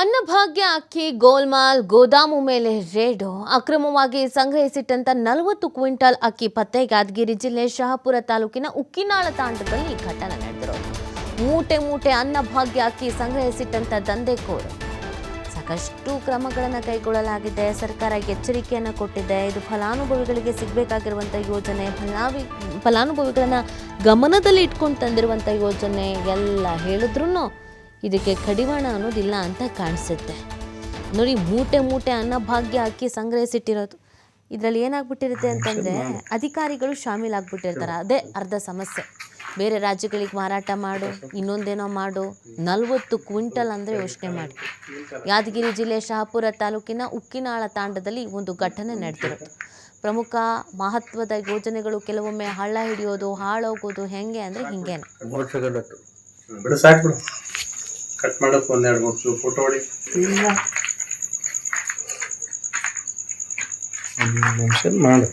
ಅನ್ನಭಾಗ್ಯ ಅಕ್ಕಿ ಗೋಲ್ಮಾಲ್ ಗೋದಾಮು ಮೇಲೆ ರೇಡು ಅಕ್ರಮವಾಗಿ ಸಂಗ್ರಹಿಸಿಟ್ಟಂತ 40 ಕ್ವಿಂಟಲ್ ಅಕ್ಕಿ ಪತ್ತೆ ಯಾದಗಿರಿ ಜಿಲ್ಲೆ ಶಹಾಪುರ ತಾಲೂಕಿನ ಉಕ್ಕಿನಾಳ ತಾಂಡದಲ್ಲಿ ಘಟನೆ ನಡೆದಿರೋದು. ಮೂಟೆ ಮೂಟೆ ಅನ್ನಭಾಗ್ಯ ಅಕ್ಕಿ ಸಂಗ್ರಹಿಸಿಟ್ಟಂತ ದಂಧೆಕೋರು. ಸಾಕಷ್ಟು ಕ್ರಮಗಳನ್ನು ಕೈಗೊಳ್ಳಲಾಗಿದೆ. ಸರ್ಕಾರ ಎಚ್ಚರಿಕೆಯನ್ನು ಕೊಟ್ಟಿದೆ. ಇದು ಫಲಾನುಭವಿಗಳಿಗೆ ಸಿಗಬೇಕಾಗಿರುವಂತ ಯೋಜನೆ, ಫಲಾನುಭವಿಗಳನ್ನ ಗಮನದಲ್ಲಿ ಇಟ್ಕೊಂಡು ತಂದಿರುವಂತ ಯೋಜನೆ ಎಲ್ಲ ಹೇಳಿದ್ರು ಇದಕ್ಕೆ ಕಡಿವಾಣ ಅನ್ನೋದಿಲ್ಲ ಅಂತ ಕಾಣಿಸುತ್ತೆ. ನೋಡಿ, ಮೂಟೆ ಮೂಟೆ ಅನ್ನಭಾಗ್ಯ ಅಕ್ಕಿ ಸಂಗ್ರಹಿಸಿಟ್ಟಿರೋದು. ಇದರಲ್ಲಿ ಏನಾಗ್ಬಿಟ್ಟಿರುತ್ತೆ ಅಂತಂದರೆ, ಅಧಿಕಾರಿಗಳು ಶಾಮೀಲಾಗ್ಬಿಟ್ಟಿರ್ತಾರೆ. ಅದೇ ಅರ್ಧ ಸಮಸ್ಯೆ. ಬೇರೆ ರಾಜ್ಯಗಳಿಗೆ ಮಾರಾಟ ಮಾಡು, ಇನ್ನೊಂದೇನೋ ಮಾಡು. 40 ಕ್ವಿಂಟಲ್ ಅಂದರೆ ಯೋಚನೆ ಮಾಡಿ. ಯಾದಗಿರಿ ಜಿಲ್ಲೆ ಶಹಾಪುರ ತಾಲೂಕಿನ ಉಕ್ಕಿನಾಳ ತಾಂಡದಲ್ಲಿ ಒಂದು ಘಟನೆ ನಡೆದಿರೋದು. ಪ್ರಮುಖ ಮಹತ್ವದ ಯೋಜನೆಗಳು ಕೆಲವೊಮ್ಮೆ ಹಳ್ಳ ಹಿಡಿಯೋದು, ಹಾಳೋಗೋದು ಹೆಂಗೆ ಅಂದರೆ ಹಿಂಗೇನೆ. ಕಟ್ ಮಾಡಕ್ಕೆ ಒಂದೆರಡು ಮೂರು ಫೋಟೋ ಹೊಡಿ. ಒಂದು ನಿಮಿಷ ಮಾಡು.